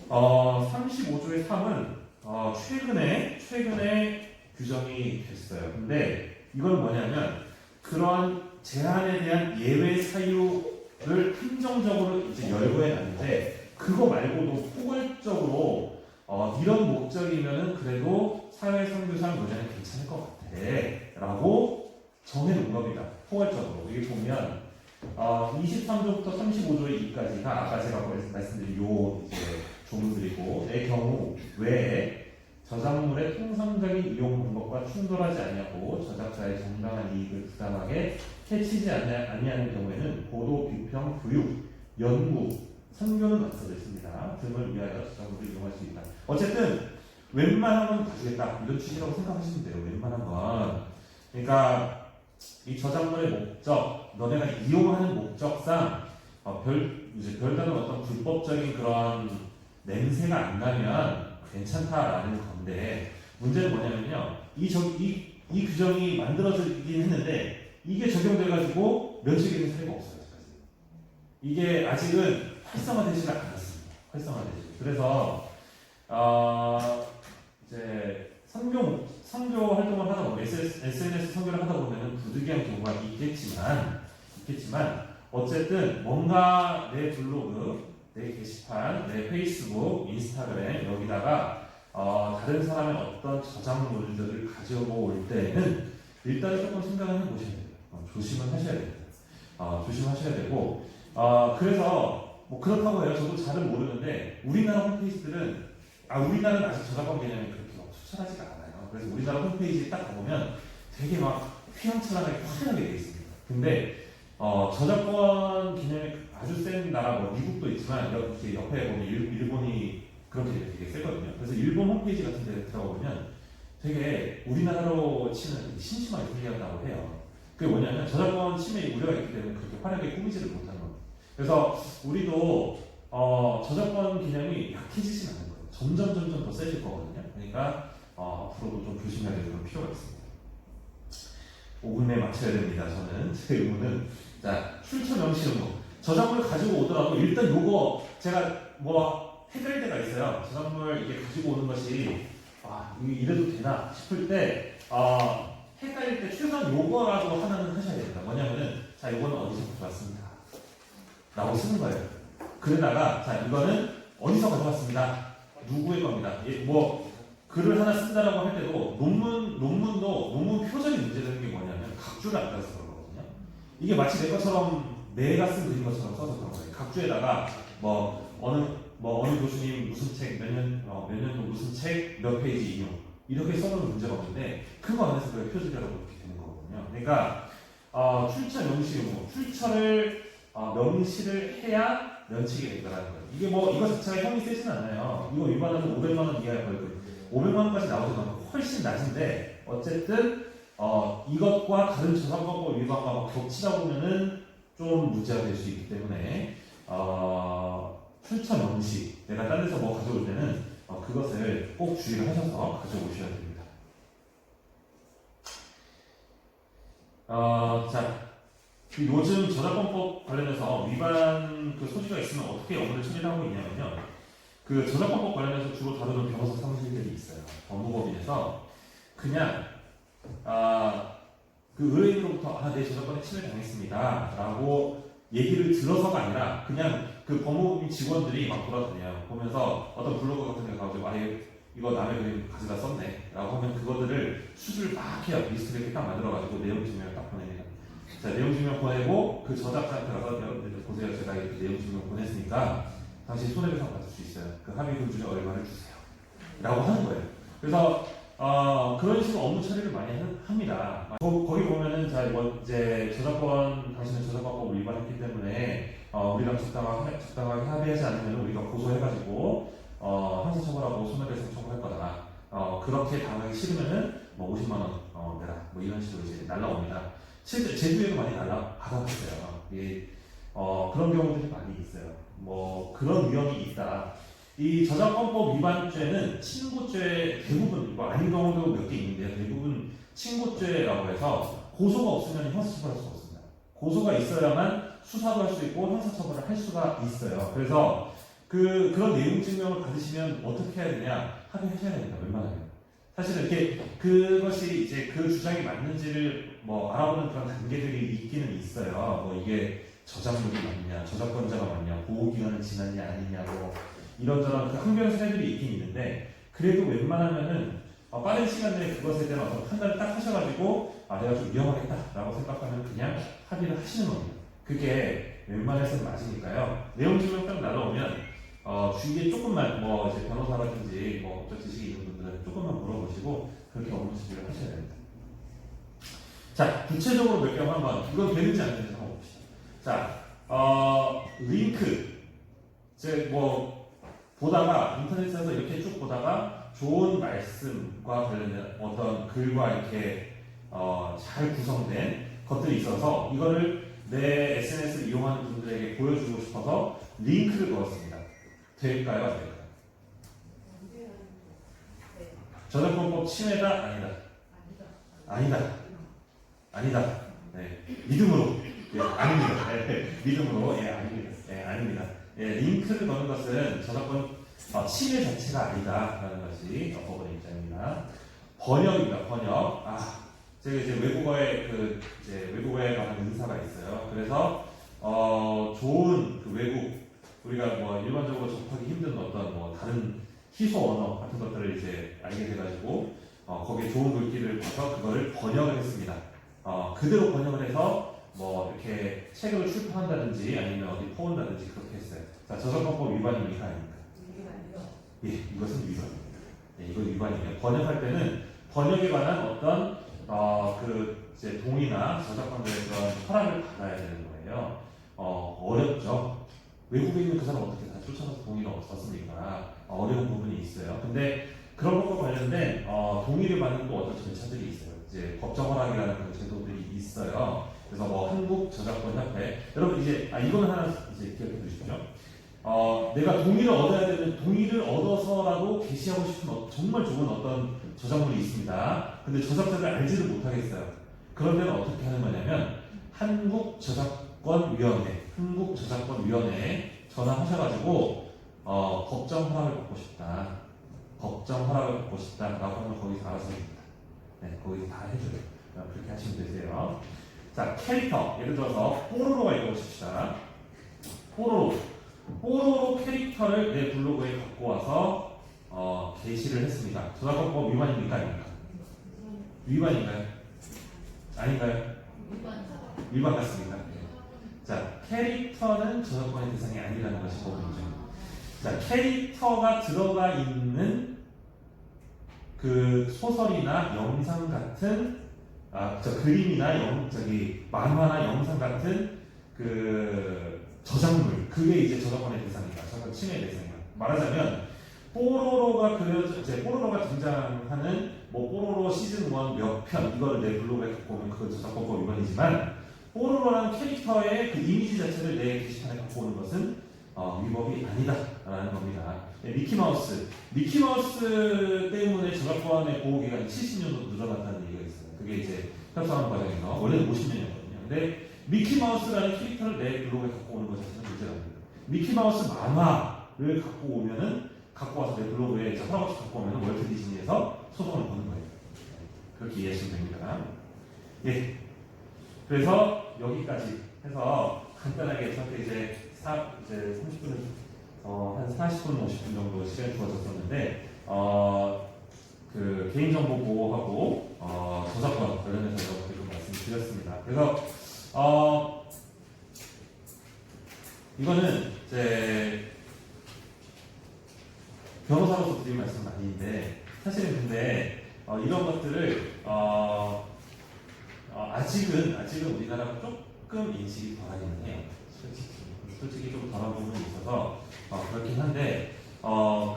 [SPEAKER 2] 35조의 3은 최근에 규정이 됐어요. 근데 이건 뭐냐면 그런 제한에 대한 예외 사유를 한정적으로 이제 열거해 놨는데 그거 말고도 포괄적으로 이런 목적이면은 그래도 사회 선교사는 노래는 괜찮을 것 같아라고 정해놓은 겁니다. 포괄적으로 여기 보면 23조부터 35조의 2까지가 아까 제가 말씀드린 요 이제 조문들이고 내 경우 외에 저작물의 통상적인 이용 방법과 충돌하지 않냐고 저작자의 정당한 이익을 부당하게 해치지 아니하는 경우에는 보도, 비평, 교육, 연구, 선교는 안 써져 있습니다. 등을 위하여 저작물을 이용할 수 있다. 어쨌든 웬만하면 가지겠다 이런 취지라고 생각하시면 돼요. 웬만한 건 그러니까 이 저작물의 목적, 너네가 이용하는 목적상 별다른 어떤 불법적인 그런 냄새가 안 나면 괜찮다라는 건데 문제는 뭐냐면요. 이 규정이 만들어지긴 했는데 이게 적용돼가지고 면책이 사례가 없어요. 이게 아직은 활성화되지가 않았습니다. 그래서 이제 선교 활동을 하다 보면 SNS 선교를 하다 보면 부득이한 경우가 있겠지만 어쨌든 뭔가 내 블로그, 내 게시판, 내 페이스북, 인스타그램 여기다가 다른 사람의 어떤 저작물들을 가지고 올 때는 일단 조금 생각을 해보셔야 돼요. 조심을 하셔야 됩니다. 조심하셔야 되고 그래서 뭐 그렇다고 해요. 저도 잘은 모르는데 우리나라 홈페이지들은 우리나라는 아직 저작권 개념이 그렇게 막 투철하지가 않아요. 그래서 우리나라 홈페이지 딱 가보면 되게 막 휘황찬란하게 화려하게 되어 있습니다. 근데 저작권 개념이 아주 센 나라 뭐 미국도 있지만 이렇게 옆에 보면 일본이 그렇게 되게 세거든요. 그래서 일본 홈페이지 같은 데 들어가 보면 되게 우리나라로 치면 되게 심심하게 분리한다고 해요. 그게 뭐냐면 저작권 침해 우려가 있기 때문에 그렇게 화려하게 꾸미지를 못하는 겁니다. 그래서 우리도 저작권 개념이 약해지진 않는 거예요. 점점 더 세질 거거든요. 그러니까 앞으로도 좀 조심해야 될 그런 필요가 있습니다. 5분에 맞춰야 됩니다. 제 의무는 자 출처 명시 의무. 저작물을 가지고 오더라도 일단 요거 제가 뭐 헷갈릴 때가 있어요. 저작물 이게 가지고 오는 것이 이래도 되나 싶을 때 헷갈릴 때 최소한 요거라도 하나는 하셔야 됩니다. 뭐냐면은 자 요거는 어디서 가져왔습니다. 라고 쓰는 거예요. 그러다가 자 이거는 어디서 가져왔습니다. 누구의 겁니다. 뭐 글을 하나 쓴다라고 할 때도 논문 표절이 문제되는 게 뭐냐면 각주를 안 따라서 그런 거거든요. 이게 마치 내가 쓴 그린 것처럼 써서 그런 거예요. 각주에다가 뭐 어느 뭐 어느 교수님 무슨 책 몇 년도 무슨 책 몇 페이지 인용 이렇게 써놓은 문제가 없는데 그거 안에서 그게 표준이라고 이렇게 되는 거거든요. 그러니까 출처 명시 의무 출처를 명시를 해야 면책이 된다는 거예요. 이게 뭐 이거 자체가 형이 세진 않아요. 이거 위반하면 500만 원 이하의 벌금. 500만 원까지 나오지만 훨씬 낮은데 어쨌든 이것과 다른 저작권법 위반과 막 겹치다 보면은 좀 문제가 될 수 있기 때문에 출처 명시 내가 딴 데서 뭐 가져올 때는 그것을 꼭 주의를 하셔서 가져오셔야 됩니다. 자, 요즘 저작권법 관련해서 위반 그 소지가 있으면 어떻게 업무를 처리를 하고 있냐면요. 그 저작권법 관련해서 주로 다루는 변호사 사무실들이 있어요. 법무법인에서 그냥 그 의뢰인으로부터 내 저작권에 침해 당했습니다 라고 얘기를 들어서가 아니라 그냥 그 법무법인 직원들이 막 돌아다녀요. 보면서 어떤 블로그 같은 데 가가지고 이거 남의 그림 가져다 썼네 라고 하면 그거들을 수술을 막 해요. 리스트를 이렇게 딱 만들어가지고 내용 증명을 딱 보냅니다. 자, 내용 증명 보내고 그 저작자한테 가서 여러분들 보세요. 제가 이렇게 내용 증명 보냈으니까 당신 손해배상 받을 수 있어요. 그 합의금 중에 얼마를 주세요 라고 하는 거예요. 그래서 그런 식으로 업무 처리를 많이 합니다. 거기 보면은 자 이제 당신은 저작권법 위반했기 때문에 우리랑 적당하게 합의하지 않으면 우리가 고소해가지고 형사처벌하고 손해배상 청구할 거다. 그렇게 당하기 싫으면은 뭐 50만 원 내라. 뭐 이런 식으로 이제 날라옵니다. 실제 제주에도 많이 받아봤어요. 그런 경우들이 많이 있어요. 뭐 그런 위험이 있다. 이 저작권법 위반죄는 친고죄 대부분 뭐 아닌 경우도 몇 개 있는데요. 대부분 친고죄라고 해서 고소가 없으면 형사처벌할 수가 없습니다. 고소가 있어야만 수사도 할 수 있고 형사처벌을 할 수가 있어요. 그래서 그런 내용 증명을 받으시면 어떻게 해야 되냐? 합의하셔야 됩니다. 웬만하면. 사실은 이렇게 그것이 이제 그 주장이 맞는지를 뭐 알아보는 그런 단계들이 있기는 있어요. 뭐 이게 저작물이 맞냐, 저작권자가 맞냐, 보호기간은 지났냐 아니냐고 이런저런 그 항변 사례들이 있긴 있는데 그래도 웬만하면은 빠른 시간 내에 그것에 대한 어떤 판단을 딱 하셔가지고 내가 좀 위험하겠다라고 생각하면 그냥 합의를 하시는 겁니다. 그게 웬만해서는 맞으니까요. 내용 증명 딱 날라오면 주위에 조금만 뭐 이제 변호사라든지 뭐 법적 지식이 있는 분들은 조금만 물어보시고 그렇게 업무 처리를 하셔야 됩니다. 자, 구체적으로 몇 경 한번 이건 되는지 안 되는지 한번 봅시다. 자, 링크 이제 뭐 보다가 인터넷에서 이렇게 쭉 보다가 좋은 말씀과 관련된 어떤 글과 이렇게 잘 구성된 것들이 있어서 이거를 내 SNS를 이용하는 분들에게 보여주고 싶어서 링크를 넣었습니다. 될까요? 안 될까요? 저작권법 침해다? 아니다. 아니다. 네. 믿음으로. 아닙니다. 믿음으로. 아닙니다. 링크를 넣는 것은 저작권 침해 자체가 아니다라는 것이 법원의 입장입니다. 번역입니다. 번역. 제가 이제 외국어에 외국어에 관한 은사가 있어요. 그래서 좋은 그 외국 우리가 뭐 일반적으로 접하기 힘든 어떤 뭐 다른 희소 언어 같은 것들을 이제 알게 돼가지고 거기에 좋은 글귀를 봐서 그거를 번역을 했습니다. 그대로 번역을 해서 뭐 이렇게 책을 출판한다든지 아니면 어디 퍼온다든지 그렇게 했어요. 자, 저작권법 위반입니까 아닙니까? 예, 이것은 위반입니다. 이건 위반이에요. 번역할 때는 번역에 관한 어떤 이제 동의나 저작권자의 그런 허락을 받아야 되는 거예요. 어렵죠. 외국에 있는 그 사람 어떻게 다 쫓아가서 동의를 얻었습니까? 어려운 부분이 있어요. 근데 그런 것과 관련된 동의를 받는 또 어떤 절차들이 있어요. 이제 법정 허락이라는 그런 제도들이 있어요. 그래서 뭐 한국 저작권 협회 여러분 이제 이거는 하나 이제 기억해 두십시오. 내가 동의를 얻어야 되는 동의를 얻어서라도 게시하고 싶은 정말 좋은 어떤 저작물이 있습니다. 근데 저작자를 알지를 못하겠어요. 그런 데는 어떻게 하는 거냐면 한국저작권위원회에 전화하셔가지고 법정 허락을 받고 싶다라고 하면 거기서 알아서 합니다. 네, 거기서 다 해줘요. 그렇게 하시면 되세요. 자, 캐릭터 예를 들어서 뽀로로가 있다고 칩시다. 뽀로로 캐릭터를 내 블로그에 갖고 와서 게시를 했습니다. 저작권법 위반입니까 아닙니까? 위반인가요? 아닌가요? 위반 같습니다. 자, 캐릭터는 저작권의 대상이 아니라는 것이 법이죠. 자, 캐릭터가 들어가 있는 그 소설이나 영상 같은 그림이나 만화나 영상 같은 그 저작물, 그게 이제 저작권의 대상이다. 저작권 침해 대상이다. 말하자면 뽀로로가 뽀로로가 등장하는 뽀로로 시즌 1 몇 편 이거를 내 블로그에 갖고 오면 그건 저작권법 위반이지만 뽀로로라는 캐릭터의 그 이미지 자체를 내 게시판에 갖고 오는 것은 위법이 아니다라는 겁니다. 네, 미키마우스 때문에 저작권의 보호기간이 70년도 늘어났다는 얘기가 있어요. 그게 이제 협상하는 과정에서 원래는 50년이었거든요. 근데 미키마우스라는 캐릭터를 내 블로그에 갖고 오는 것 자체는 문제가 아닙니다. 미키마우스 만화를 갖고 와서 내 블로그에 허락 없이 갖고 오면 월트 디즈니에서 소송을 거는 거예요. 그렇게 이해하시면 됩니다. 예. 그래서 여기까지 해서 간단하게 저한테 이제 30분, 한 40분, 50분 정도 시간이 주어졌었는데, 그 개인정보 보호하고, 저작권 관련해서 이렇게 좀 말씀드렸습니다. 그래서, 이거는 이제 변호사로서 드린 말씀은 아닌데, 사실은 근데, 이런 것들을, 아직은 우리나라가 조금 인식이 덜하기는 해요. 솔직히 좀 덜한 부분이 있어서 그렇긴 한데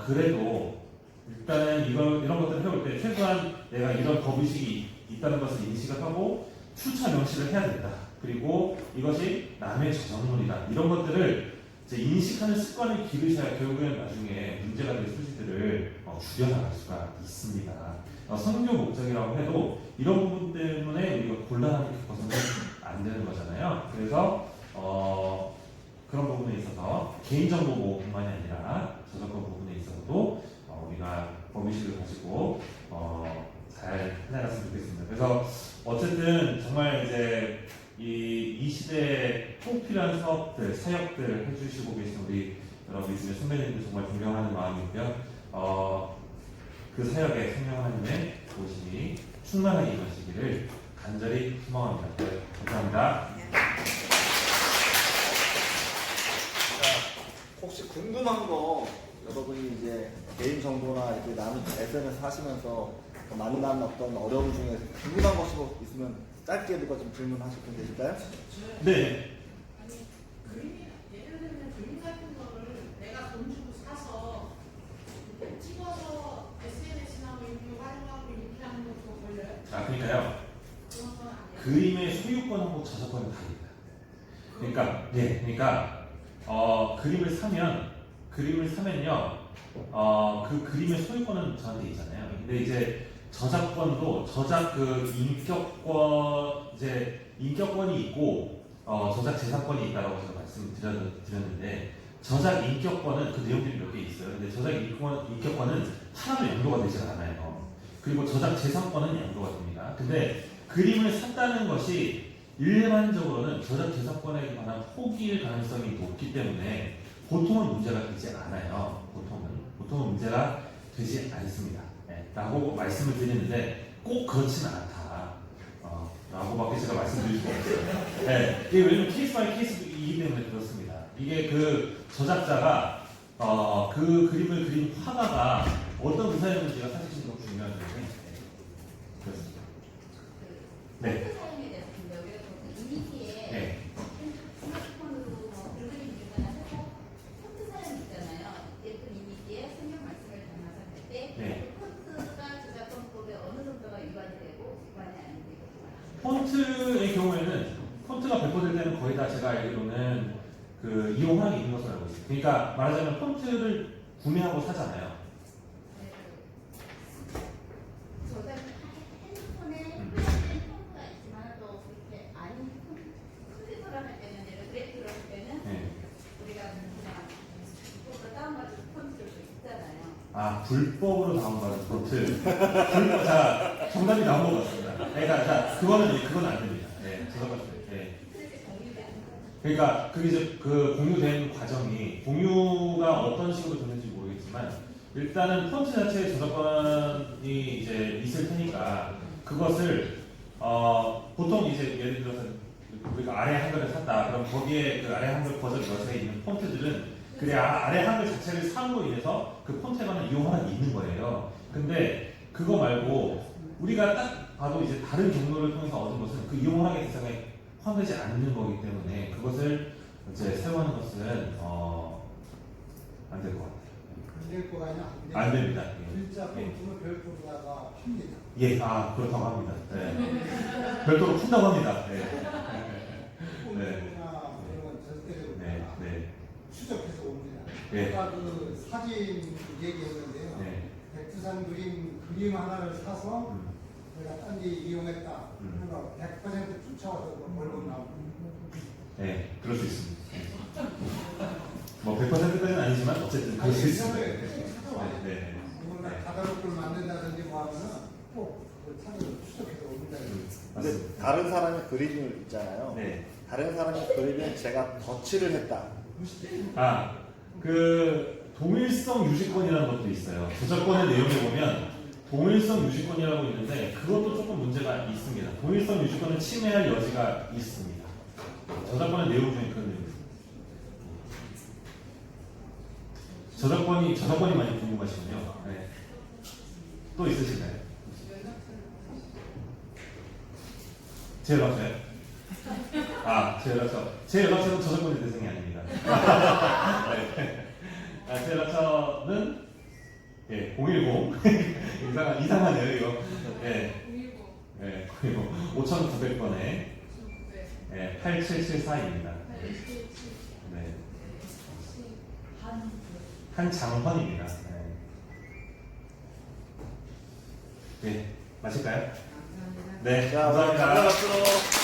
[SPEAKER 2] 그래도 일단은 이런 것들을 해볼 때 최소한 내가 이런 법의식이 있다는 것을 인식을 하고 출처 명시를 해야 된다. 그리고 이것이 남의 저작물이다. 이런 것들을 이제 인식하는 습관을 기르셔야 결국에는 나중에 문제가 될 소지들을 줄여나갈 수가 있습니다. 선교 목적이라고 해도 이런 부분 때문에 우리가 곤란하게 겪어서는 안 되는 거잖아요. 그래서 그런 부분에 있어서 개인정보 보호뿐만이 아니라 저작권 부분에 있어서도 우리가 법의식을 가지고 잘 해나갔으면 좋겠습니다. 그래서 어쨌든 정말 이제 이 시대에 꼭 필요한 사업들, 사역들을 해주시고 계신 우리 여러 믿음의 선배님들 정말 존경하는 마음이고요. 그 사역에 성령 하나님의 도우심이 충만하게 이루어지기를 간절히 소망합니다. 네, 감사합니다.
[SPEAKER 4] 혹시 궁금한 거 여러분이 이제 개인 정보나 이렇게 남이 SNS 하시면서 만난 어떤 어려움 중에 궁금한 것이 있으면 짧게라도 좀 질문하실 분 계실까요?
[SPEAKER 2] 네.
[SPEAKER 3] 아니 그림이 예를 들면 그림 같은 거를 내가 돈 주고 사서 이렇게 찍어서 SNS나 뭐 이렇게 활용하고 이렇게 하는 것도 걸려요?
[SPEAKER 2] 그러니까요.
[SPEAKER 3] 그런 건 아니에요.
[SPEAKER 2] 그림의 소유권하고 저작권은 다릅니다. 그러니까 그림을 사면요, 그 그림의 소유권은 저한테 있잖아요. 근데 이제 저작권도 인격권이 있고 저작 재산권이 있다고 제가 말씀드렸는데 저작 인격권은 그 내용들이 몇 개 있어요. 근데 저작 인격권은 하나도 양도가 되지 않아요. 그리고 저작 재산권은 양도가 됩니다. 근데 그림을 샀다는 것이 일반적으로는 저작 재산권에 관한 포기일 가능성이 높기 때문에 보통은 문제가 되지 않아요. 보통은 문제가 되지 않습니다. 네, 라고 말씀을 드리는데 꼭 그렇지는 않다. 라고밖에 제가 말씀드릴 수가 없어요. 네, 이게 왜냐면 케이스 바이 케이스이기 때문에 그렇습니다. 이게 그 저작자가 그 그림을 그린 화가가 어떤 의사였는지가 사실 좀 더 중요한 건데 그렇습니다. 네.
[SPEAKER 5] 사용에 대해서 여기가 이미지에
[SPEAKER 2] 네.
[SPEAKER 5] 스마트폰으로 글그림 주거나 해서 폰트 사용 있잖아요. 예쁜 이미지에 성경 말씀을 담아서 할 때
[SPEAKER 2] 네.
[SPEAKER 5] 폰트가 저작권법에 어느 정도가 위반이 되고 위반이 안 되고
[SPEAKER 2] 폰트의 경우에는 폰트가 배포될 때는 거의 다 제가 알기로는 그 이용 허락이 있는 것으로 알고 있습니다. 그러니까 말하자면 폰트를 구매하고 사잖아요.
[SPEAKER 5] 저작 핸드폰에 폰트가 있지만 또 그렇게 아닌 컴퓨터를 할 때는 예를 그래픽을 할 때는
[SPEAKER 2] 네.
[SPEAKER 5] 우리가 그냥 그거 다운받은 폰트를 있잖아요.
[SPEAKER 2] 불법으로 다운받은 폰트. 자, 정답이 나온 것 같습니다. 그러니까 그건 안 됩니다. 네, 네. 그러니까 그게 이제 그 공유된 과정이 공유가 어떤 식으로 됐는지 모르겠지만 일단은 폰트 자체의 저작권이 이제 있을 테니까 그것을 보통 이제 예를 들어서 우리가 아래 한글을 샀다 그럼 거기에 그 아래 한글 버전 몇에 있는 폰트들은 그래 아래 한글 자체를 삼으로 인해서 그 폰트에 관한 이용 허락이 있는 거예요. 근데 그거 말고 우리가 딱 봐도 이제 다른 경로를 통해서 얻은 것은 그 이용 허락의 대상에 포함되지 않는 거기 때문에 그것을 이제 사용하는 것은 안 될 것 같아요.
[SPEAKER 6] 안될 거가 아니라
[SPEAKER 2] 안 됩니다.
[SPEAKER 6] 진짜
[SPEAKER 2] 예.
[SPEAKER 6] 폰트는 별도로다가 핍니다.
[SPEAKER 2] 예, 그렇다고 합니다. 네. 별도로 푼다고 합니다. 네.
[SPEAKER 6] 폰트나 그런 건 절대로
[SPEAKER 2] 네, 네,
[SPEAKER 6] 추적해서 옵니다.
[SPEAKER 2] 네.
[SPEAKER 6] 아까 그 사진 얘기했는데요.
[SPEAKER 2] 네.
[SPEAKER 6] 백두산 그림 하나를 사서
[SPEAKER 2] 음,
[SPEAKER 6] 내가 딴 데 이용했다. 그러면 100% 쫓아와서 얼굴 나오고.
[SPEAKER 2] 네, 그럴 수 있습니다. 뭐 100%까지는 아니지만 어쨌든 그럴 수 있습니다. 네, 네.
[SPEAKER 6] 이거는 가다로프를 만든다든지 뭐 하면은 꼭그 사진을 추적해서 옵니다.
[SPEAKER 4] 근데
[SPEAKER 2] 맞습니다.
[SPEAKER 4] 다른 사람의 그림이 있잖아요.
[SPEAKER 2] 네.
[SPEAKER 4] 다른 사람의 그림은 제가 덧칠을 했다.
[SPEAKER 2] 그 동일성 유지권이라는 것도 있어요. 저작권의 내용에 보면 동일성 유지권이라고 있는데 그것도 조금 문제가 있습니다. 동일성 유지권을 침해할 여지가 있습니다. 저작권의 내용 중에 그런 내용이 있습니다. 저작권이 많이 궁금하시군요. 네. 또 있으신가요? 제 연락처요? 제 연락처는 저작권의 대상이 아닙니다. 네. 제 연락처는 010 이상하네요 이거. 네, 5900번에 8774입니다. 네. 한장헌입니다. 네, 마실까요? 네,
[SPEAKER 4] 자,
[SPEAKER 2] 감사합니다.
[SPEAKER 4] 감사합니다.